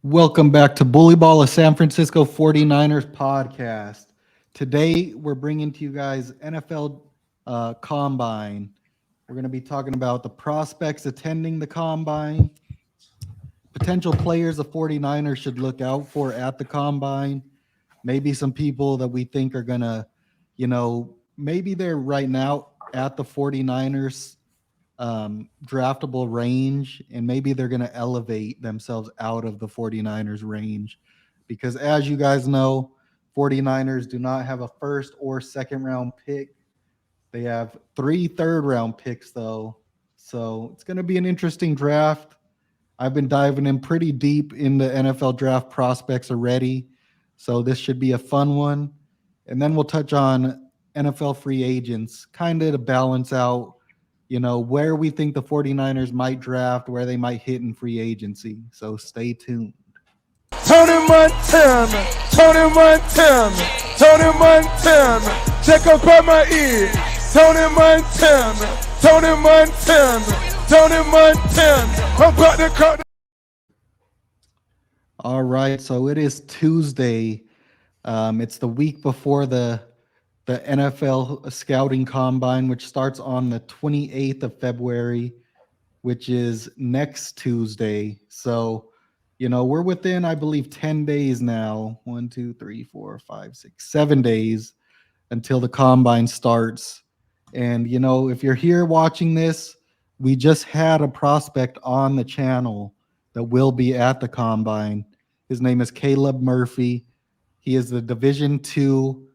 Welcome back to BullyBall, a San Francisco 49ers podcast. Today, we're bringing to you guys NFL Combine. We're going to be talking about the prospects attending the Combine, potential players the 49ers should look out for at the Combine, maybe some people that we think are going to, maybe they're right now at the 49ers draftable range, and maybe they're going to elevate themselves out of the 49ers range because, as you guys know, 49ers do not have a first or second round pick. They have three third round picks, though. So it's going to be an interesting draft. I've been diving in pretty deep in the NFL draft prospects already. So this should be a fun one. And then we'll touch on NFL free agents, kind of to balance out, where we think the 49ers might draft, where they might hit in free agency. So stay tuned. Tony Montana, Tony Montana, Tony Montana, check up on my ear. Tony Montana, Tony Montana, Tony Montana, I'm about to cut. All right. So it is Tuesday. It's the week before the NFL scouting combine, which starts on the 28th of February, which is next Tuesday. So, we're within, I believe, 10 days now. 1, 2, 3, 4, 5, 6, 7 days until the combine starts. And, if you're here watching this, we just had a prospect on the channel that will be at the combine. His name is Caleb Murphy. He is the Division II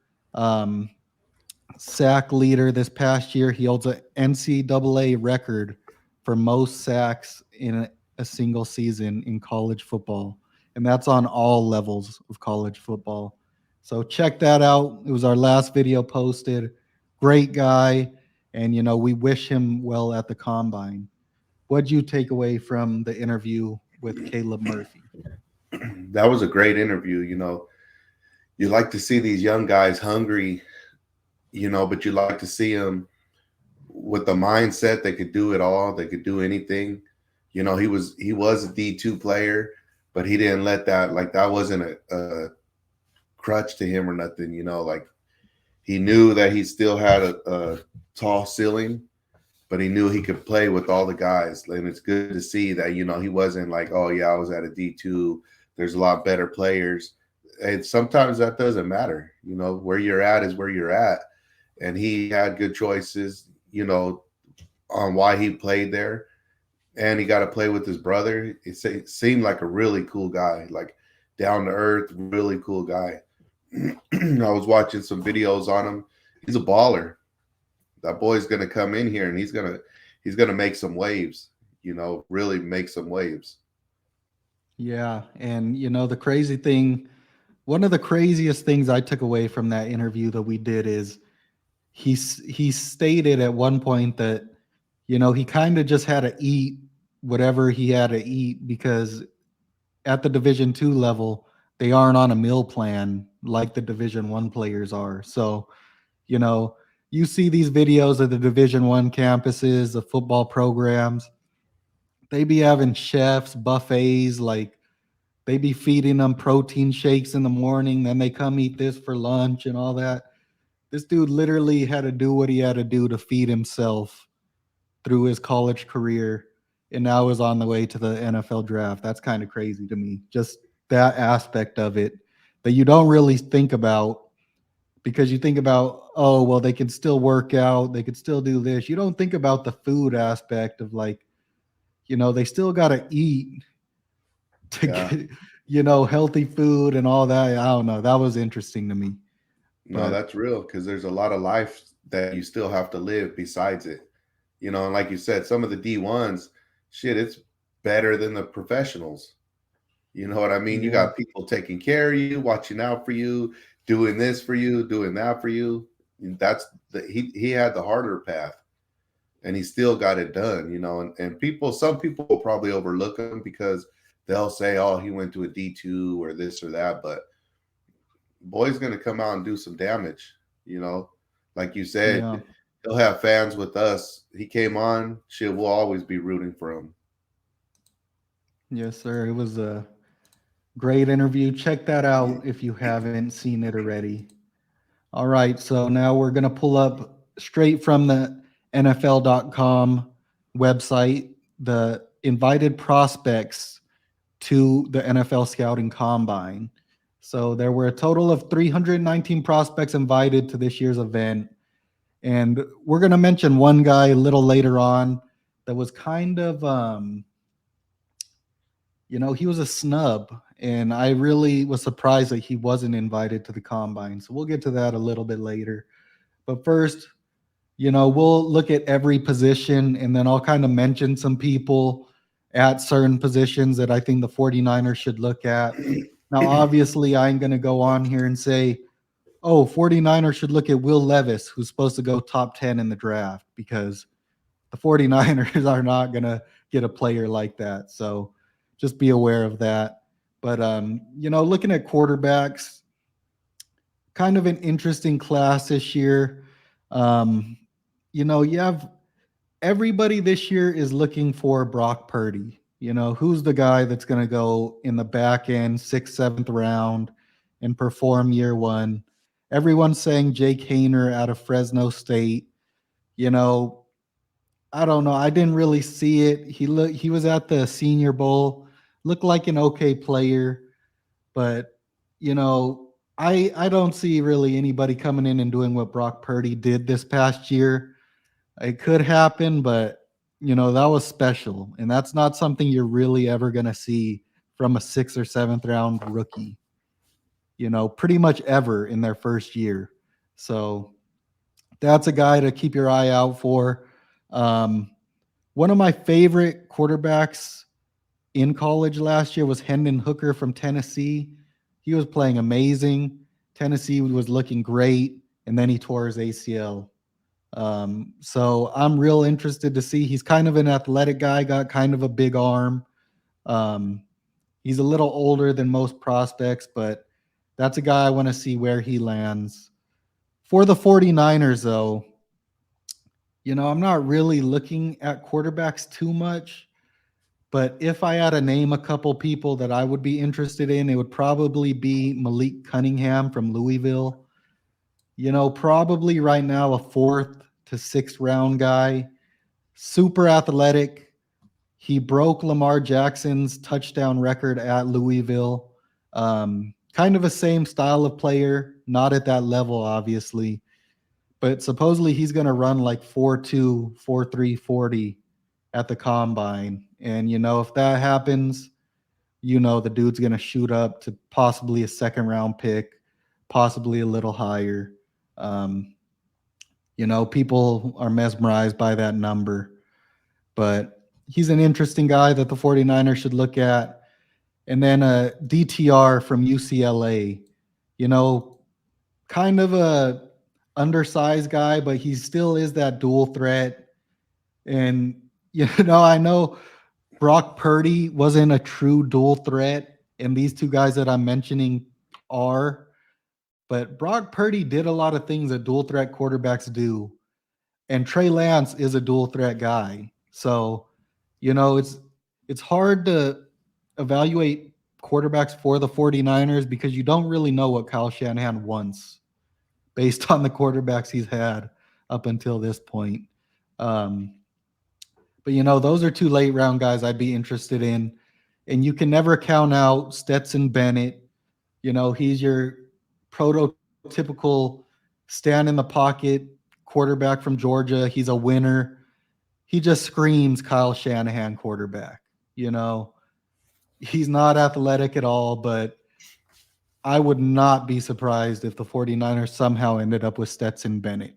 sack leader this past year. He holds an NCAA record for most sacks in a single season in college football, and that's on all levels of college football. So check that out. It was our last video posted. Great guy, and we wish him well at the combine. What'd you take away from the interview with Caleb Murphy? That was a great interview. You like to see these young guys hungry, but you like to see them with the mindset they could do it all. They could do anything. He was a D2 player, but he didn't let that, like, that wasn't a crutch to him or nothing. Like, he knew that he still had a tall ceiling, but he knew he could play with all the guys. And it's good to see that, he wasn't like, oh yeah, I was at a D2. There's a lot better players. And sometimes that doesn't matter. Where you're at is where you're at. And he had good choices, on why he played there. And he got to play with his brother. It seemed like a really cool guy, like down to earth, really cool guy. I was watching some videos on him. He's a baller. That boy's going to come in here and he's going to make some waves, really make some waves. Yeah. And, the crazy thing, one of the craziest things I took away from that interview that we did is he stated at one point that, he kind of just had to eat whatever he had to eat because at the Division II level, they aren't on a meal plan like the Division I players are. So, you see these videos of the Division I campuses, the football programs, they be having chefs, buffets, like they be feeding them protein shakes in the morning, then they come eat this for lunch and all that. This dude literally had to do what he had to do to feed himself through his college career, and now is on the way to the NFL draft. That's kind of crazy to me. Just that aspect of it that you don't really think about because you think about, oh, well, they can still work out, they could still do this. You don't think about the food aspect of like, they still got to eat to get, healthy food and all that. I don't know. That was interesting to me. No, that's real because there's a lot of life that you still have to live besides it. And like you said, some of the D1s, shit, it's better than the professionals. You know what I mean? Yeah. You got people taking care of you, watching out for you, doing this for you, doing that for you. He had the harder path and he still got it done, and some people will probably overlook him because they'll say, oh, he went to a D2 or this or that, but boy's going to come out and do some damage, like you said. Yeah. He'll have fans with us. He came on, shit, we'll always be rooting for him. Yes, sir. It was Great interview. Check that out if you haven't seen it already. All right, so now we're going to pull up straight from the NFL.com website the invited prospects to the NFL Scouting Combine. So there were a total of 319 prospects invited to this year's event. And we're going to mention one guy a little later on that was kind of, he was a snub. And I really was surprised that he wasn't invited to the combine. So we'll get to that a little bit later. But first, we'll look at every position and then I'll kind of mention some people at certain positions that I think the 49ers should look at. Now, obviously, I ain't going to go on here and say, oh, 49ers should look at Will Levis, who's supposed to go top 10 in the draft, because the 49ers are not going to get a player like that. So just be aware of that. But, looking at quarterbacks, kind of an interesting class this year. You have everybody this year is looking for Brock Purdy. Who's the guy that's going to go in the back end, sixth, seventh round and perform year one? Everyone's saying Jake Hayner out of Fresno State. I don't know. I didn't really see it. He was at the Senior Bowl, looked like an okay player, but I don't see really anybody coming in and doing what Brock Purdy did this past year. It could happen, but that was special, and that's not something you're really ever going to see from a sixth or seventh round rookie. Pretty much ever in their first year. So that's a guy to keep your eye out for. One of my favorite quarterbacks in college last year was Hendon Hooker from Tennessee. He was playing amazing. Tennessee was looking great, and then he tore his ACL. So I'm real interested to see. He's kind of an athletic guy, got kind of a big arm. He's a little older than most prospects, but that's a guy I want to see where he lands. For the 49ers, though, I'm not really looking at quarterbacks too much. But if I had to name a couple people that I would be interested in, it would probably be Malik Cunningham from Louisville. Probably right now a fourth to sixth round guy, super athletic. He broke Lamar Jackson's touchdown record at Louisville. Kind of a same style of player, not at that level, obviously. But supposedly he's going to run like 4.2, 4.3, 40 at the combine. And, if that happens, the dude's going to shoot up to possibly a second round pick, possibly a little higher. People are mesmerized by that number. But he's an interesting guy that the 49ers should look at. And then DTR from UCLA, kind of a undersized guy, but he still is that dual threat. And, I know Brock Purdy wasn't a true dual threat, and these two guys that I'm mentioning are. But Brock Purdy did a lot of things that dual threat quarterbacks do. And Trey Lance is a dual threat guy. So, it's hard to evaluate quarterbacks for the 49ers because you don't really know what Kyle Shanahan wants based on the quarterbacks he's had up until this point. But those are two late round guys I'd be interested in. And you can never count out Stetson Bennett. He's your prototypical stand in the pocket quarterback from Georgia. He's a winner. He just screams Kyle Shanahan quarterback. He's not athletic at all, but I would not be surprised if the 49ers somehow ended up with Stetson Bennett.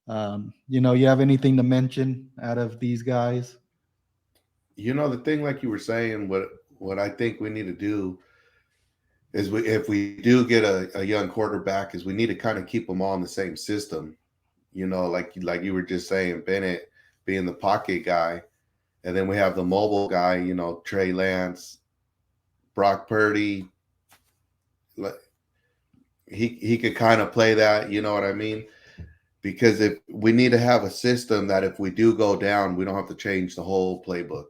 You have anything to mention out of these guys? The thing, like you were saying, what I think we need to do is if we do get a young quarterback, is we need to kind of keep them all in the same system. Like you were just saying, Bennett being the pocket guy, and then we have the mobile guy, Trey Lance, Brock Purdy. He could kind of play that, you know what I mean? Because if we need to have a system that if we do go down, we don't have to change the whole playbook.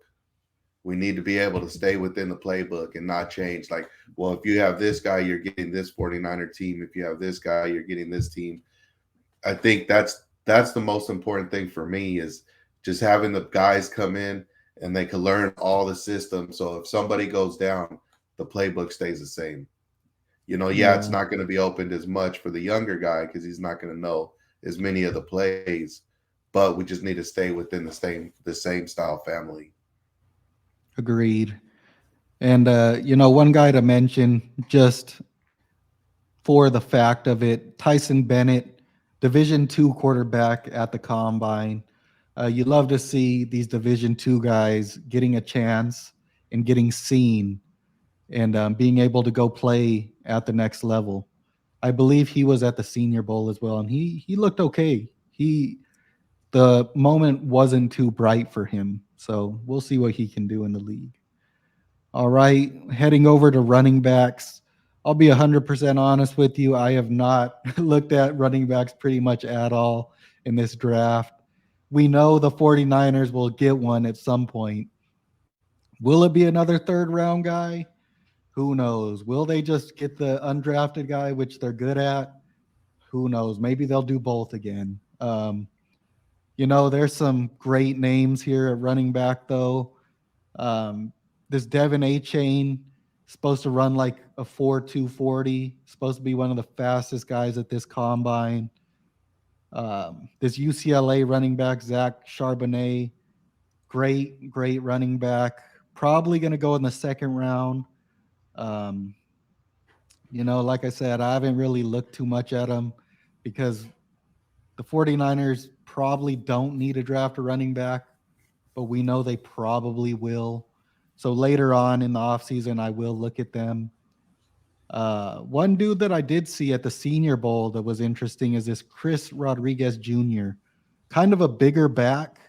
We need to be able to stay within the playbook and not change. Like, well, if you have this guy, you're getting this 49er team. If you have this guy, you're getting this team. I think that's the most important thing for me is just having the guys come in and they can learn all the systems. So if somebody goes down, the playbook stays the same. Yeah, it's Yeah, not going to be opened as much for the younger guy because he's not going to know as many of the plays, but we just need to stay within the same style family. agreed. And one guy to mention just for the fact of it, Tyson Bennett, Division II quarterback at the combine. You love to see these Division II guys getting a chance and getting seen and being able to go play at the next level. I believe he was at the Senior Bowl as well, and he looked okay. The moment wasn't too bright for him, so we'll see what he can do in the league. All right, heading over to running backs. I'll be 100% honest with you. I have not looked at running backs pretty much at all in this draft. We know the 49ers will get one at some point. Will it be another third round guy? Who knows? Will they just get the undrafted guy, which they're good at? Who knows? Maybe they'll do both again. There's some great names here at running back, though. Um, this Devin A. Chain supposed to run like a 4.240, supposed to be one of the fastest guys at this combine. This UCLA running back, Zach Charbonnet, great running back. Probably going to go in the second round. Um, like I said, I haven't really looked too much at him because the 49ers probably don't need to draft a running back, but we know they probably will. So later on in the offseason, I will look at them. One dude that I did see at the Senior Bowl that was interesting is this Chris Rodriguez Jr., kind of a bigger back,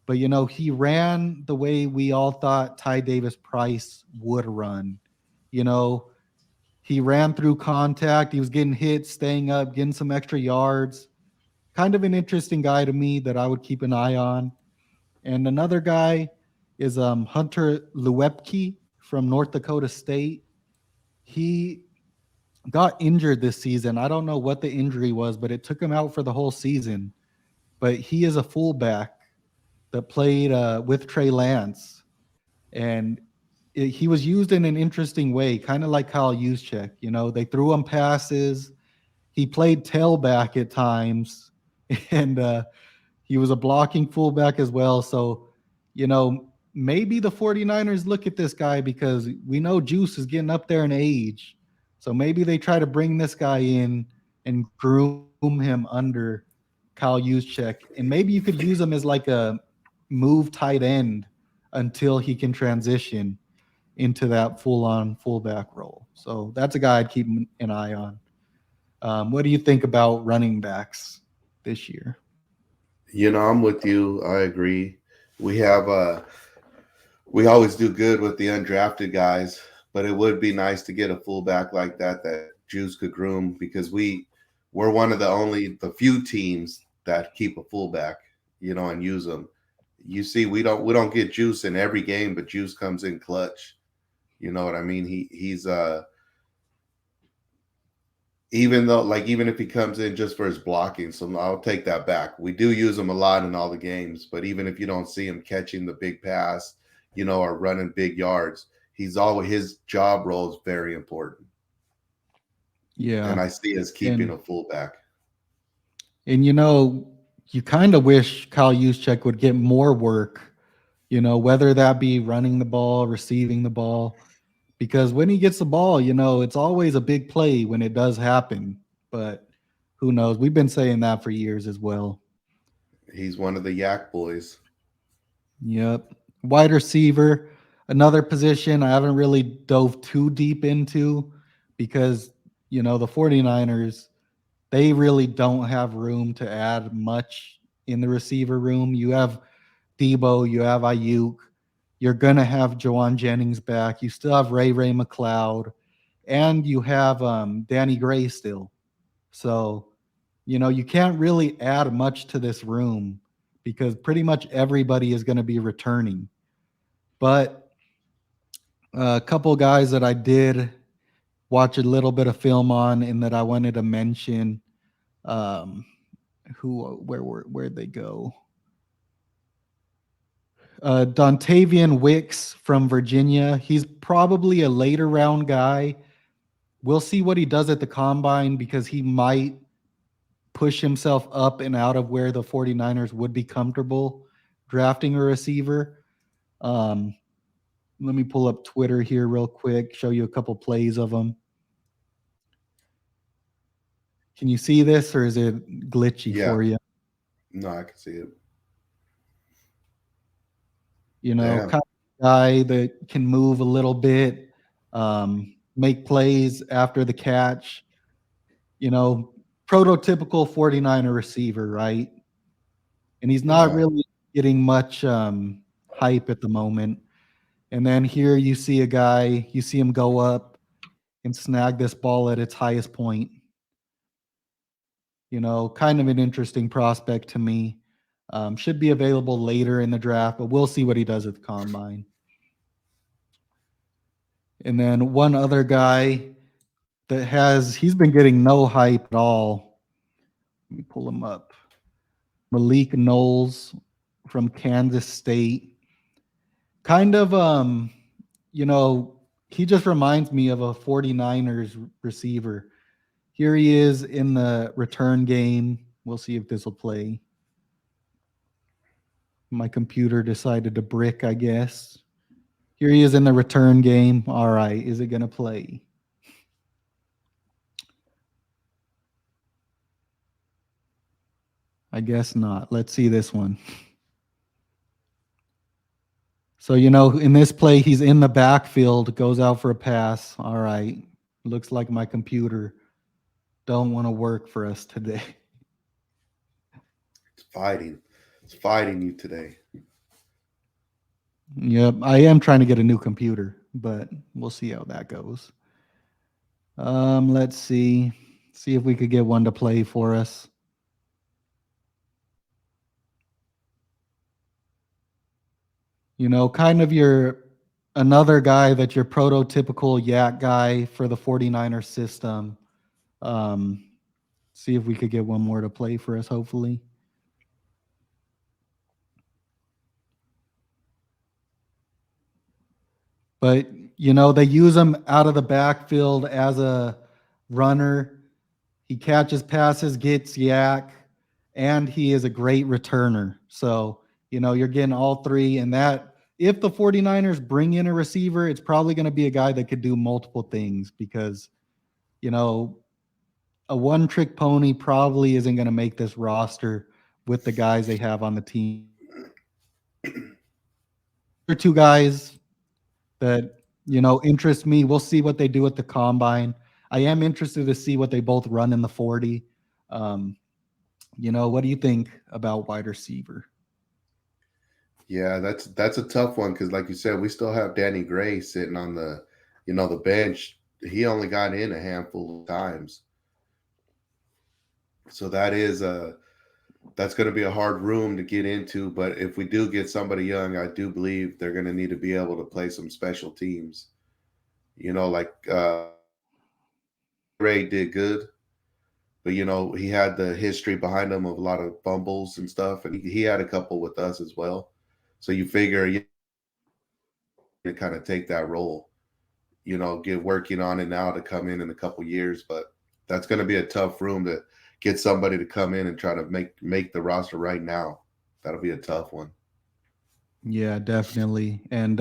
but he ran the way we all thought Ty Davis Price would run. You know, he ran through contact, he was getting hit, staying up, getting some extra yards. Kind of an interesting guy to me that I would keep an eye on. And another guy is Hunter Lewepke from North Dakota State. He got injured this season. I don't know what the injury was, but it took him out for the whole season. But he is a fullback that played with Trey Lance, and he was used in an interesting way, kind of like Kyle Juszczyk. They threw him passes. He played tailback at times, and he was a blocking fullback as well. So, maybe the 49ers look at this guy because we know Juice is getting up there in age. So maybe they try to bring this guy in and groom him under Kyle Juszczyk. And maybe you could use him as like a move tight end until he can transition into that full-on fullback role. So that's a guy I'd keep an eye on. What do you think about running backs this year? I'm with you. I agree. We have we always do good with the undrafted guys, but it would be nice to get a fullback like that Juice could groom because we're one of the few teams that keep a fullback, and use them. You see, we don't get Juice in every game, but Juice comes in clutch. You know what I mean? He's even if he comes in just for his blocking, so I'll take that back. We do use him a lot in all the games, but even if you don't see him catching the big pass, or running big yards, his job role is very important. Yeah. And I see us keeping a fullback. And you kind of wish Kyle Juszczyk would get more work, whether that be running the ball, receiving the ball, because when he gets the ball, it's always a big play when it does happen. But who knows? We've been saying that for years as well. He's one of the Yak boys. Yep. Wide receiver, another position I haven't really dove too deep into because, the 49ers, they really don't have room to add much in the receiver room. You have Debo, you have Ayuk, you're going to have Jawan Jennings back. You still have Ray McLeod, and you have Danny Gray still. So, you can't really add much to this room because pretty much everybody is going to be returning. But A couple guys that I did watch a little bit of film on and that I wanted to mention. Um, where'd they go? Dontavian Wicks from Virginia. He's probably a later round guy. We'll see what he does at the combine because he might push himself up and out of where the 49ers would be comfortable drafting a receiver. Um, Let me pull up Twitter here real quick, show you a couple plays of him. Can you see this or is it glitchy Yeah. for you? No, I can see it. You know, Damn. kind of guy that can move a little bit, make plays after the catch, you know, prototypical 49er receiver, right? And he's not Yeah. really getting much hype at the moment. And then here you see a guy, you see him go up and snag this ball at its highest point. You know, kind of an interesting prospect to me. Should be available later in the draft, but we'll see what he does at the combine. And then one other guy he's been getting no hype at all. Let me pull him up. Malik Knowles from Kansas State. Kind of you know, he just reminds me of a 49ers receiver. Here he is in the return game. We'll see if this will play. My computer decided to brick, I guess. Here he is in the return game. All right, is it going to play? I guess not. Let's see this one. So, you know, in this play, he's in the backfield, goes out for a pass. All right. Looks like my computer don't want to work for us today. It's fighting. It's fighting you today. Yep, I am trying to get a new computer, but we'll see how that goes. Let's see. See if we could get one to play for us. You know, kind of another guy that your prototypical yak guy for the 49er system. Um, See if we could get one more to play for us, hopefully. But, you know, they use him out of the backfield as a runner. He catches passes, gets yak, and he is a great returner. So, you know, you're getting all three. And that, if the 49ers bring in a receiver, it's probably going to be a guy that could do multiple things because, you know, a one trick pony probably isn't going to make this roster with the guys they have on the team. There are two guys that, you know, interest me. We'll see what they do at the combine. I am interested to see what they both run in the 40. Um, you know, what do you think about wide receiver? Yeah, that's a tough one because, like you said, we still have Danny Gray sitting on the, the bench. He only got in a handful of times, so that's going to be a hard room to get into. But if we do get somebody young, I do believe they're going to need to be able to play some special teams. Like Ray did good, but he had the history behind him of a lot of fumbles and stuff, and he had a couple with us as well. So you figure to kind of take that role, get working on it now to come in a couple years. But that's going to be a tough room to get somebody to come in and try to make the roster right now. That'll be a tough one. Yeah, definitely. And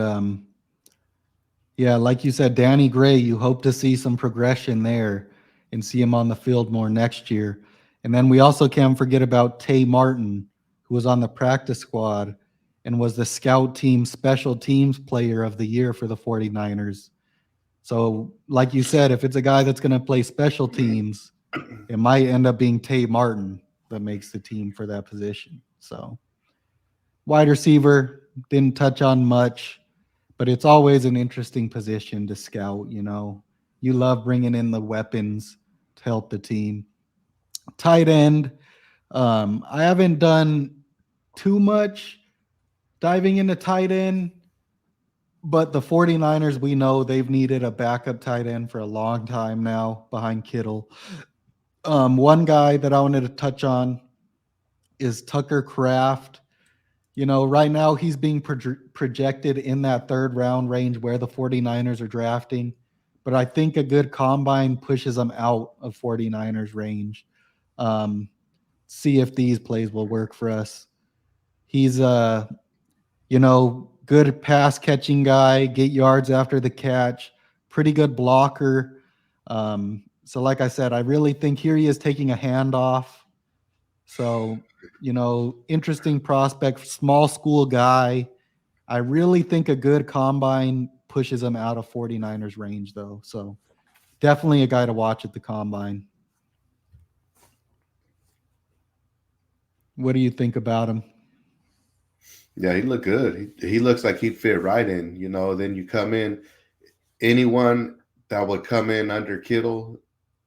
yeah, like you said, Danny Gray, you hope to see some progression there and see him on the field more next year. And then we also can't forget about Tay Martin, who was on the practice squad and was the scout team special teams player of the year for the 49ers. So, like you said, if it's a guy that's going to play special teams, it might end up being Tay Martin that makes the team for that position. So, wide receiver, didn't touch on much, but it's always an interesting position to scout. You know, you love bringing in the weapons to help the team. Tight end, I haven't done too much diving into tight end. But the 49ers, we know they've needed a backup tight end for a long time now behind Kittle. One guy that I wanted to touch on is Tucker Kraft. Right now he's being projected in that third round range where the 49ers are drafting. But I think a good combine pushes him out of 49ers range. Um, See if these plays will work for us. He's good pass catching guy, get yards after the catch, pretty good blocker. So like I said, I really think here he is taking a handoff. So, interesting prospect, small school guy. I really think a good combine pushes him out of 49ers range though. So definitely a guy to watch at the combine. What do you think about him? Yeah, he looked good. He looks like he'd fit right in. Then you come in, anyone that would come in under Kittle,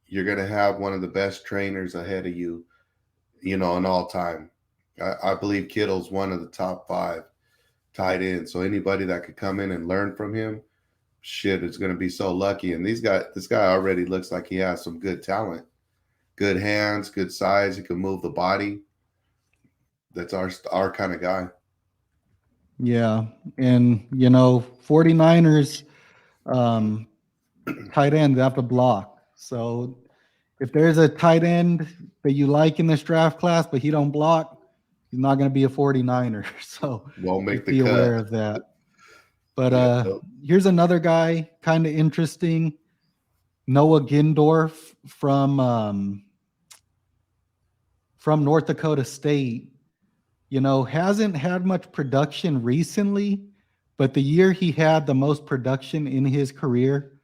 you're gonna have one of the best trainers ahead of you. In all time. I believe Kittle's one of the top 5 tight ends. So anybody that could come in and learn from him, shit, is going to be so lucky. And this guy already looks like he has some good talent, good hands, good size. He can move the body. That's our kind of guy. Yeah. And 49ers tight ends have to block. So if there's a tight end that you like in this draft class, but he don't block, he's not going to be a 49er. So Won't make just the be cut. aware of that. But Yeah. here's another guy, kind of interesting. Noah Gindorf from North Dakota State. Hasn't had much production recently, but the year he had the most production in his career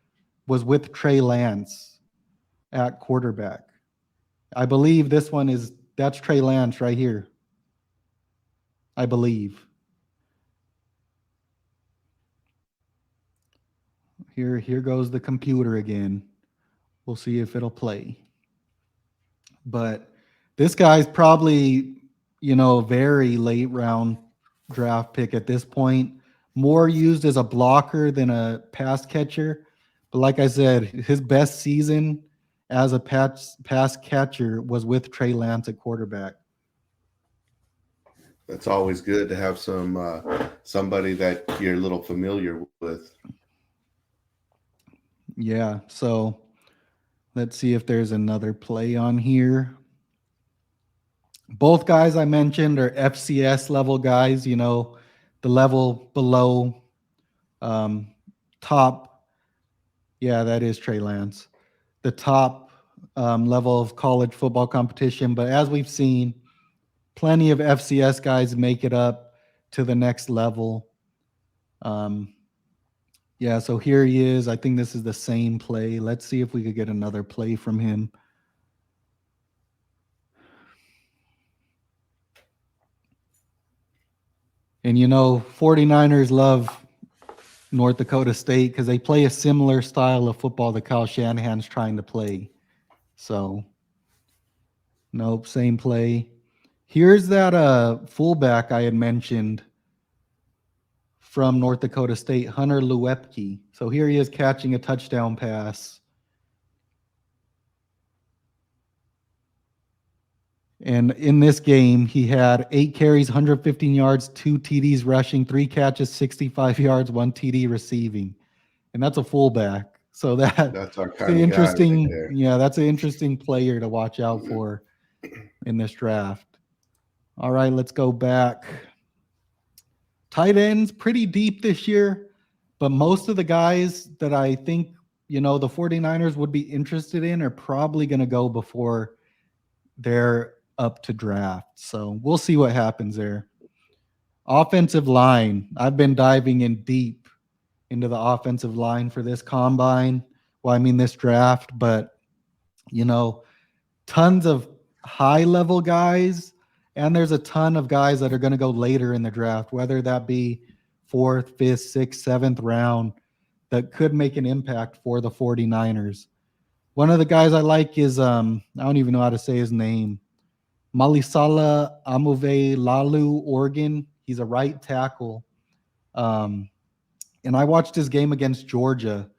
was with Trey Lance at quarterback. I believe that's Trey Lance right here. I believe. Here goes the computer again. We'll see if it'll play. But this guy's probably, very late round draft pick at this point. More used as a blocker than a pass catcher. But like I said, his best season as a pass catcher was with Trey Lance at quarterback. That's always good to have somebody that you're a little familiar with. Yeah. So let's see if there's another play on here. Both guys I mentioned are FCS level guys, the level below top. Yeah, that is Trey Lance. The top level of college football competition. But as we've seen, plenty of FCS guys make it up to the next level. Yeah, so here he is. I think this is the same play. Let's see if we could get another play from him. And 49ers love North Dakota State because they play a similar style of football that Kyle Shanahan's trying to play. So, nope, same play. Here's that fullback I had mentioned from North Dakota State, Hunter Luepke. So here he is catching a touchdown pass. And in this game, he had 8 carries, 115 yards, 2 TDs rushing, 3 catches, 65 yards, 1 TD receiving. And that's a fullback. So That's our that's kind an of guy right interesting, there. yeah, that's an interesting player to watch out for in this draft. All right, let's go back. Tight ends pretty deep this year, but most of the guys that I think, the 49ers would be interested in are probably going to go before they're up to draft. So we'll see what happens there. Offensive line. I've been diving in deep into the offensive line for this combine. Well, I mean this draft, but tons of high level guys, and there's a ton of guys that are going to go later in the draft, whether that be 4th, 5th, 6th, 7th round, that could make an impact for the 49ers. One of the guys I like is I don't even know how to say his name. Malisala Amove Lalu, Oregon. He's a right tackle. And I watched his game against Georgia,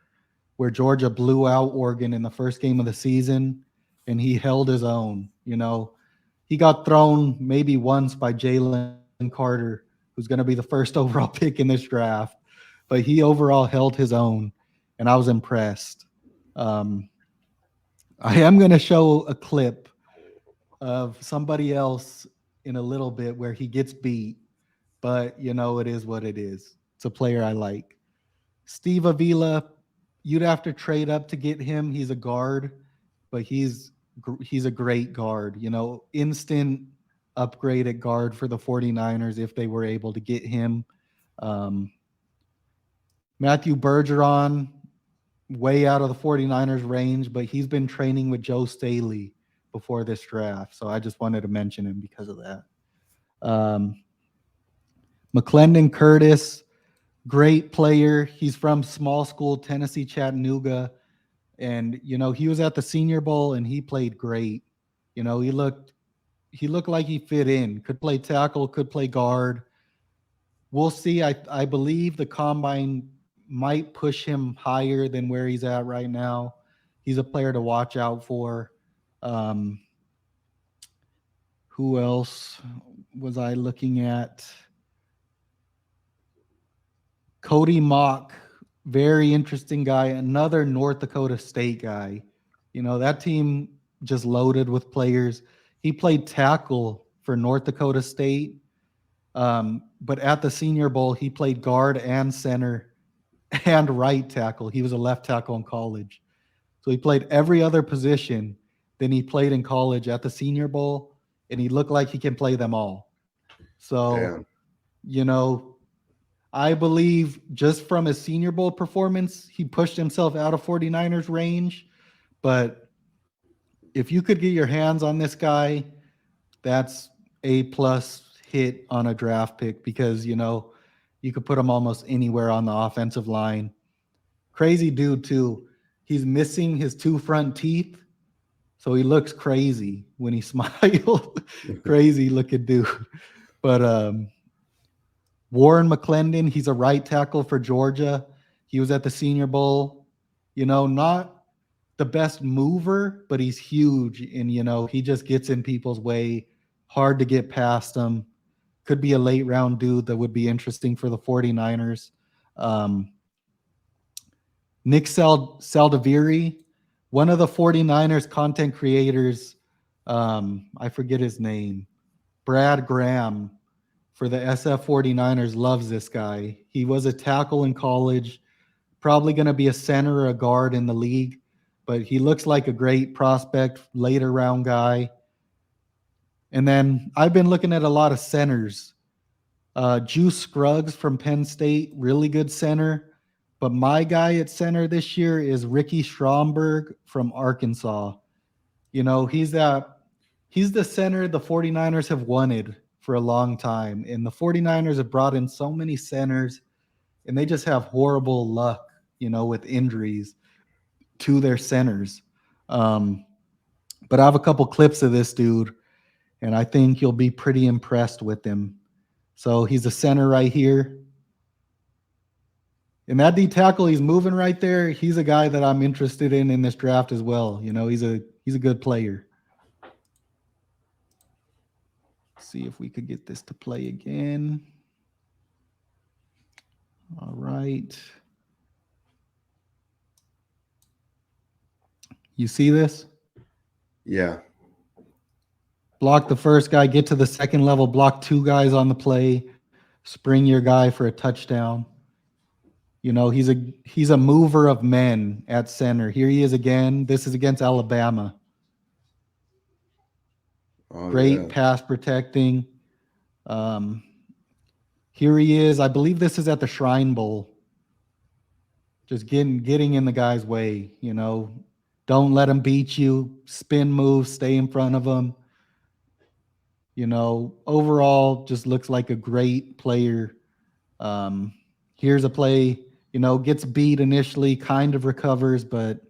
where Georgia blew out Oregon in the first game of the season, and he held his own. He got thrown maybe once by Jalen Carter, who's going to be the first overall pick in this draft, but he overall held his own, and I was impressed. Um, I am going to show a clip of somebody else in a little bit where he gets beat, but it is what it is. It's a player I like. Steve Avila, you'd have to trade up to get him. He's a guard, but he's a great guard. Instant upgrade at guard for the 49ers if they were able to get him. Um, Matthew Bergeron, way out of the 49ers range, but he's been training with Joe Staley before this draft. So I just wanted to mention him because of that. McClendon Curtis, great player. He's from small school Tennessee, Chattanooga. And, he was at the Senior Bowl and he played great. He looked like he fit in, could play tackle, could play guard. We'll see. I believe the combine might push him higher than where he's at right now. He's a player to watch out for. Who else was I looking at? Cody Mock, very interesting guy, another North Dakota State guy. That team just loaded with players. He played tackle for North Dakota State, but at the Senior Bowl, he played guard and center and right tackle. He was a left tackle in college. So he played every other position than he played in college at the Senior Bowl, and he looked like he can play them all. So, I believe just from his Senior Bowl performance, he pushed himself out of 49ers range. But if you could get your hands on this guy, that's A+ hit on a draft pick because, you could put him almost anywhere on the offensive line. Crazy dude, too. He's missing his 2 front teeth, so he looks crazy when he smiles. Crazy looking dude. But Warren McClendon, he's a right tackle for Georgia. He was at the Senior Bowl. Not the best mover, but he's huge. And, he just gets in people's way. Hard to get past him. Could be a late round dude that would be interesting for the 49ers. Nick Saldiviri, one of the 49ers content creators, I forget his name, Brad Graham for the SF 49ers loves this guy. He was a tackle in college, probably going to be a center or a guard in the league, but he looks like a great prospect, later round guy. And then I've been looking at a lot of centers. Juice Scruggs from Penn State, really good center. But my guy at center this year is Ricky Stromberg from Arkansas. He's the center the 49ers have wanted for a long time. And the 49ers have brought in so many centers, and they just have horrible luck, with injuries to their centers. But I have a couple clips of this dude, and I think you'll be pretty impressed with him. So he's a center right here. And that D tackle he's moving right there, he's a guy that I'm interested in this draft as well. He's a good player. See if we could get this to play again. All right. You see this? Yeah. Block the first guy, get to the second level, block 2 guys on the play, spring your guy for a touchdown. He's a mover of men at center. Here he is again. This is against Alabama. Great pass protecting. Here he is. I believe this is at the Shrine Bowl. Just getting in the guy's way, Don't let him beat you. Spin move, stay in front of him. Overall, just looks like a great player. Here's a play, gets beat initially, kind of recovers, but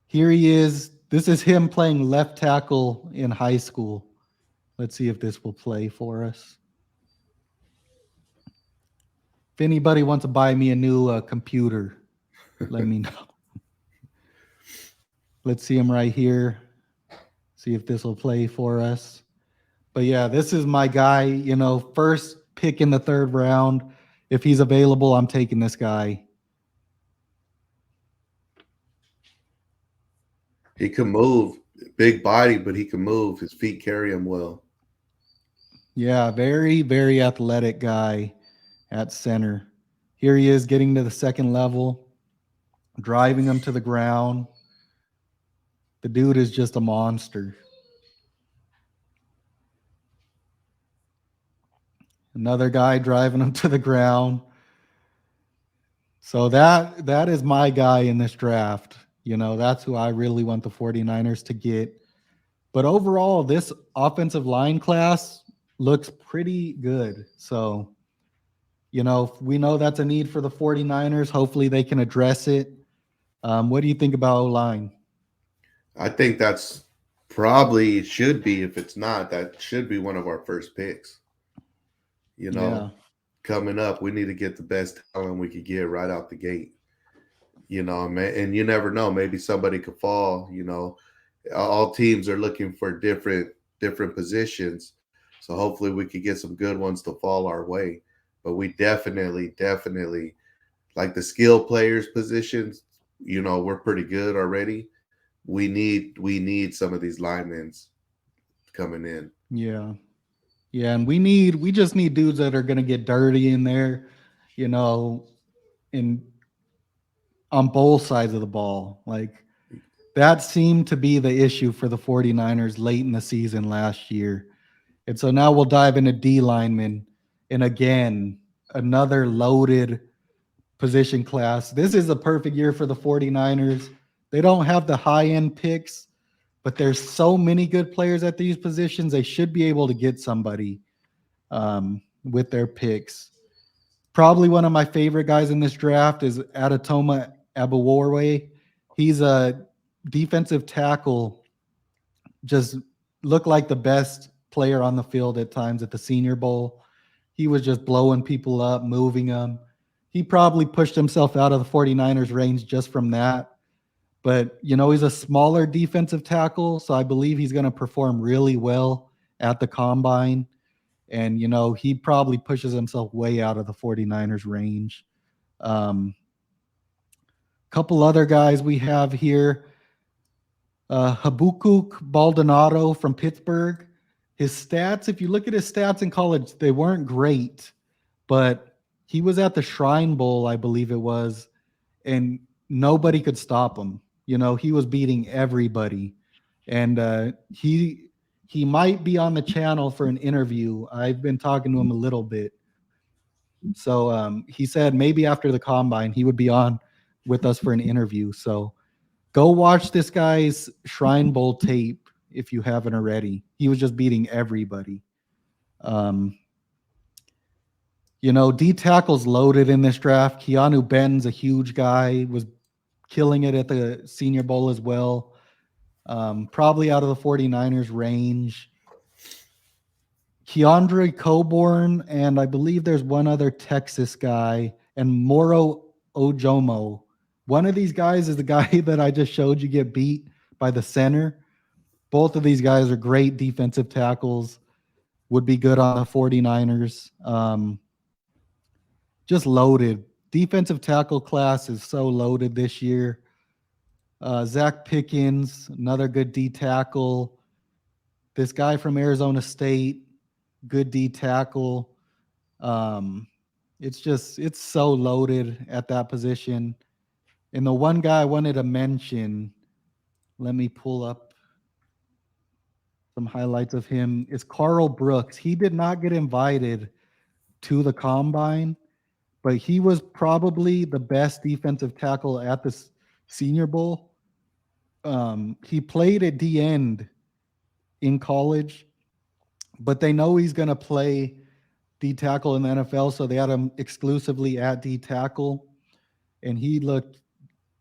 here he is. This is him playing left tackle in high school. Let's see if this will play for us. If anybody wants to buy me a new computer, let me know. Let's see him right here. See if this will play for us. But yeah, this is my guy. First pick in the third round. If he's available, I'm taking this guy. He can move, big body, but he can move. His feet carry him well. Yeah, very, very athletic guy at center. Here he is getting to the second level, driving him to the ground. The dude is just a monster. Another guy driving him to the ground. So that is my guy in this draft. That's who I really want the 49ers to get. But overall, this offensive line class looks pretty good. So, we know that's a need for the 49ers. Hopefully they can address it. What do you think about O-line? I think that's probably should be. If it's not, that should be one of our first picks. Yeah. Coming up, we need to get the best talent we could get right out the gate. And you never know. Maybe somebody could fall. All teams are looking for different positions, so hopefully we could get some good ones to fall our way. But we definitely like the skill players positions. We're pretty good already. We need some of these linemen coming in. Yeah. Yeah, and we just need dudes that are going to get dirty in there, in on both sides of the ball. Like that seemed to be the issue for the 49ers late in the season last year. And so now we'll dive into D linemen. And again, another loaded position class. This is a perfect year for the 49ers. They don't have the high-end picks, but there's so many good players at these positions. They should be able to get somebody with their picks. Probably one of my favorite guys in this draft is Adatoma Abuwarwe. He's a defensive tackle, just looked like the best player on the field at times at the Senior Bowl. He was just blowing people up, moving them. He probably pushed himself out of the 49ers range just from that. But, he's a smaller defensive tackle, so I believe he's going to perform really well at the combine. And, he probably pushes himself way out of the 49ers range. Couple other guys we have here. Habukuk Baldonado from Pittsburgh. His stats, if you look at his stats in college, they weren't great, but he was at the Shrine Bowl, I believe it was, and nobody could stop him. He was beating everybody. And he might be on the channel for an interview. I've been talking to him a little bit. So he said maybe after the combine, he would be on with us for an interview. So go watch this guy's Shrine Bowl tape if you haven't already. He was just beating everybody. D tackle's loaded in this draft. Keanu Benton's a huge guy, was killing it at the Senior Bowl as well. Probably out of the 49ers range. Keandre Coburn, and I believe there's one other Texas guy, and Moro Ojomo. One of these guys is the guy that I just showed you get beat by the center. Both of these guys are great defensive tackles, would be good on the 49ers. Just loaded. Defensive tackle class is so loaded this year. Zach Pickens, another good D tackle. This guy from Arizona State, good D tackle. It's so loaded at that position. And the one guy I wanted to mention, let me pull up some highlights of him, is Carl Brooks. He did not get invited to the combine, but he was probably the best defensive tackle at the Senior Bowl. He played at D end in college, but they know he's going to play D tackle in the NFL, so they had him exclusively at D tackle, and he looked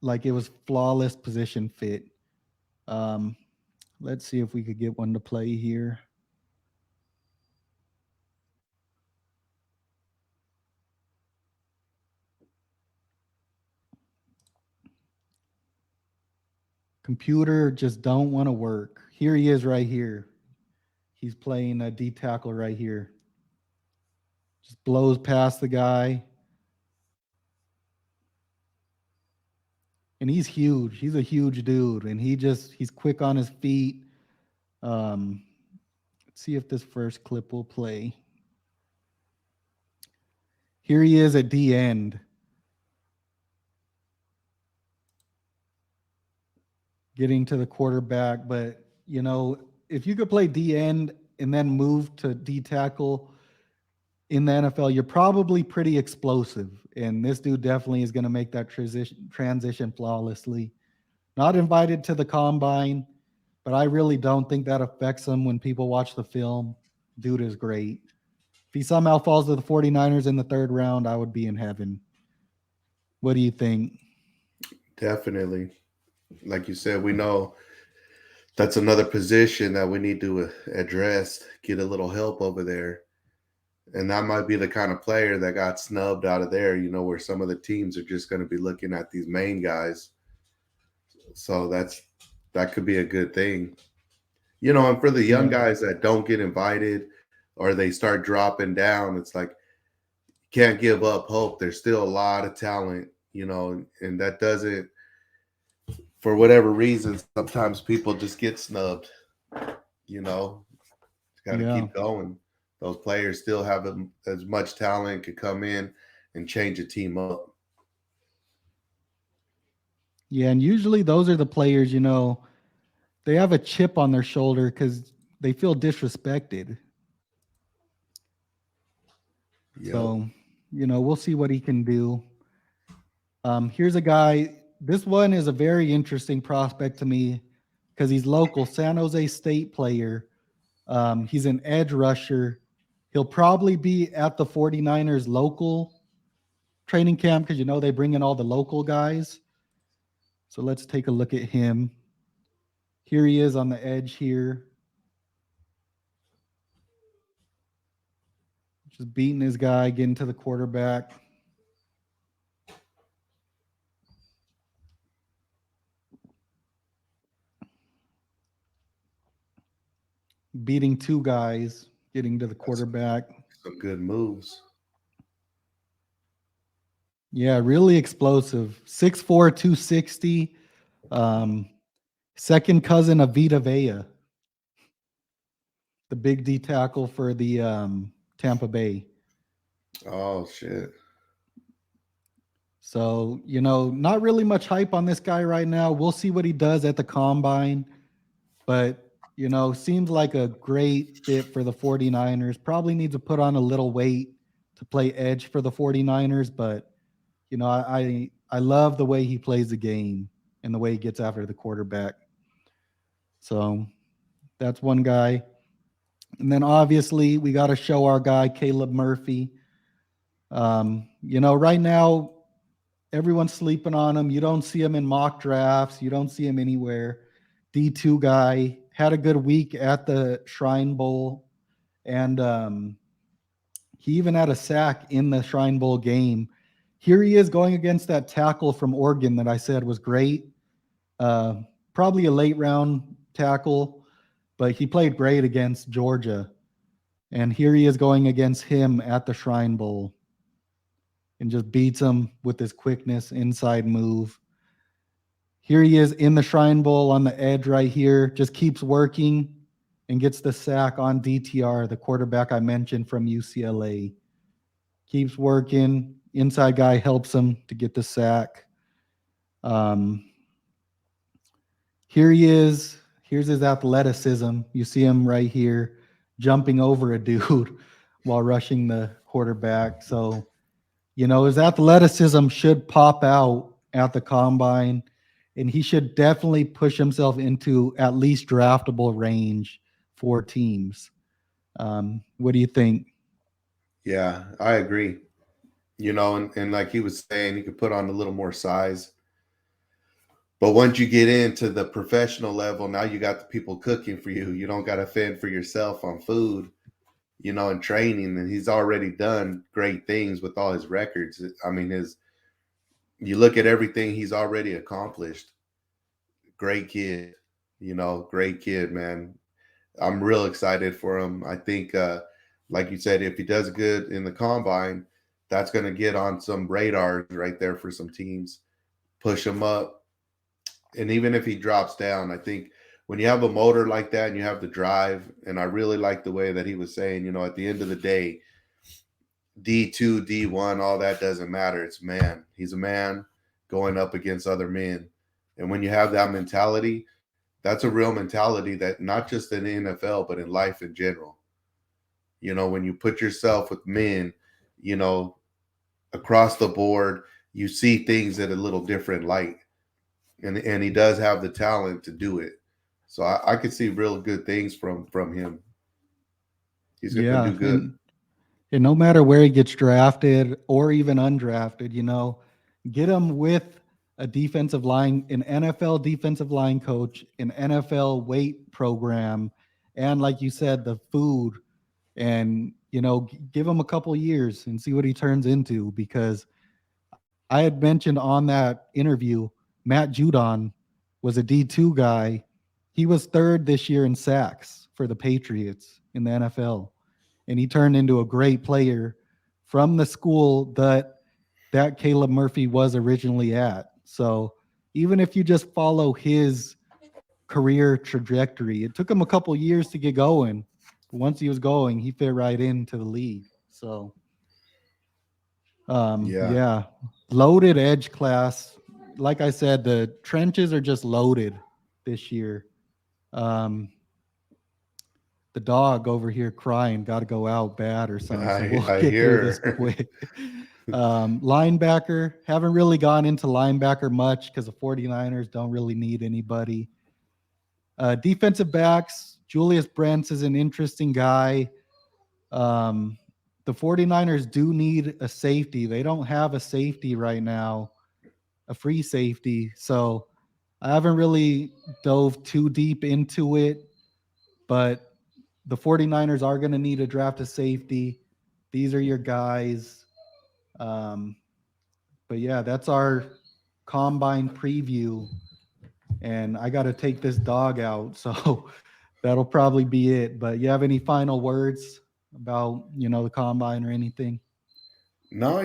like it was flawless position fit. Let's see if we could get one to play here. Computer just don't want to work. Here he is right here. He's playing a D tackle right here. Just blows past the guy. And he's huge. He's a huge dude. And he's quick on his feet. Um, let's see if this first clip will play. Here he is at D end. Getting to the quarterback. But, you know, if you could play D end and then move to D tackle in the NFL, you're probably pretty explosive. And this dude definitely is going to make that transition flawlessly. Not invited to the combine, but I really don't think that affects him when people watch the film. Dude is great. If he somehow falls to the 49ers in the third round, I would be in heaven. What do you think? Definitely. Like you said, we know that's another position that we need to address, get a little help over there. And that might be the kind of player that got snubbed out of there, you know, where some of the teams are just going to be looking at these main guys. So that could be a good thing. You know, and for the young guys that don't get invited or they start dropping down, it's like you can't give up hope. There's still a lot of talent, you know, and that doesn't, for whatever reason, sometimes people just get snubbed, you know. Got to keep going. Those players still have as much talent, could come in and change a team up. Yeah, and usually those are the players, you know, they have a chip on their shoulder because they feel disrespected. Yep. So, you know, we'll see what he can do. Here's a guy. This one is a very interesting prospect to me because he's local, San Jose State player. He's an edge rusher. He'll probably be at the 49ers local training camp because, you know, they bring in all the local guys. So let's take a look at him. Here he is on the edge here. Just beating his guy, getting to the quarterback. Beating two guys, getting to the quarterback. Some good moves. Yeah, really explosive. 6'4", 260. Second cousin of Vita Vea, the big D tackle for the Tampa Bay. Oh, shit. So, you know, not really much hype on this guy right now. We'll see what he does at the combine. But, you know, seems like a great fit for the 49ers. Probably needs to put on a little weight to play edge for the 49ers. But, you know, I love the way he plays the game and the way he gets after the quarterback. So that's one guy. And then obviously we got to show our guy, Caleb Murphy. You know, right now, everyone's sleeping on him. You don't see him in mock drafts. You don't see him anywhere. D2 guy, had a good week at the Shrine Bowl. And he even had a sack in the Shrine Bowl game. Here he is going against that tackle from Oregon that I said was great. Probably a late round tackle, but he played great against Georgia. And here he is going against him at the Shrine Bowl and just beats him with his quickness, inside move. Here he is in the Shrine Bowl on the edge right here, just keeps working and gets the sack on DTR, the quarterback I mentioned from UCLA. Keeps working, inside guy helps him to get the sack. Here he is. Here's his athleticism. You see him right here jumping over a dude while rushing the quarterback. So, you know, his athleticism should pop out at the combine, and he should definitely push himself into at least draftable range for teams. What do you think? Yeah, I agree. You know, and like he was saying, you could put on a little more size. But once you get into the professional level, now you got the people cooking for you. You don't got to fend for yourself on food, you know, and training. And he's already done great things with all his records. I mean, you look at everything he's already accomplished. great kid. Great kid, man. I'm real excited for him. I think, like you said, if he does good in the combine, that's going to get on some radars right there for some teams, push him up. And even if he drops down, I think when you have a motor like that and you have the drive, and I really like the way that he was saying, at the end of the day, D2, D1, all that doesn't matter. It's man. He's a man going up against other men. And when you have that mentality, that's a real mentality that not just in the NFL, but in life in general. When you put yourself with men, across the board, you see things at a little different light. And he does have the talent to do it. So I could see real good things from him. He's going to do good. And no matter where he gets drafted or even undrafted, get him with a defensive line, an NFL defensive line coach, an NFL weight program, and like you said, the food, and give him a couple years and see what he turns into. Because I had mentioned on that interview, Matt Judon was a D2 guy. He was third this year in sacks for the Patriots in the NFL. And he turned into a great player from the school that Caleb Murphy was originally at. So even if you just follow his career trajectory, it took him a couple years to get going. But once he was going, he fit right into the league. So, yeah, loaded edge class. Like I said, the trenches are just loaded this year. The dog over here crying, got to go out bad or something. So we'll get through this quick. Linebacker, haven't really gone into linebacker much because the 49ers don't really need anybody. Defensive backs, Julius Brents is an interesting guy. The 49ers do need a safety. They don't have a safety right now, a free safety. So I haven't really dove too deep into it, but the 49ers are going to need to draft a safety. These are your guys. But yeah, that's our combine preview. And I got to take this dog out. So that'll probably be it. But you have any final words about, the combine or anything? No,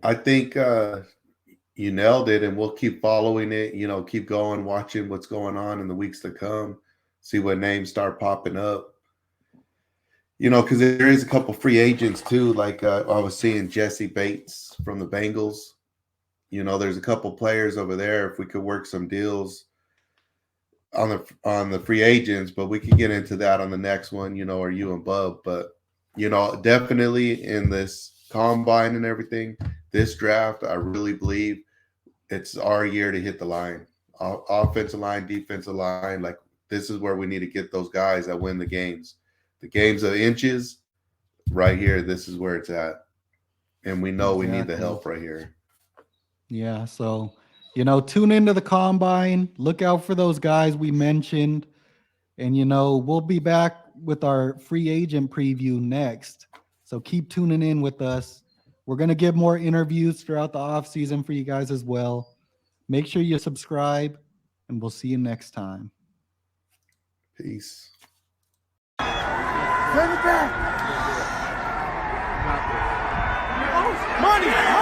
I think you nailed it, and we'll keep following it, keep going, watching what's going on in the weeks to come, see what names start popping up. Because there is a couple free agents too. Like I was seeing Jesse Bates from the Bengals. There's a couple players over there. If we could work some deals on the free agents, but we could get into that on the next one. Or you and Bub. But definitely in this combine and everything, this draft, I really believe it's our year to hit the line. Offensive line, defensive line. Like this is where we need to get those guys that win the games. The games of inches, right here, this is where it's at. And we know we need the help right here. Yeah, so, tune into the combine. Look out for those guys we mentioned. And, we'll be back with our free agent preview next. So keep tuning in with us. We're going to give more interviews throughout the offseason for you guys as well. Make sure you subscribe, and we'll see you next time. Peace. Turn it back. Money.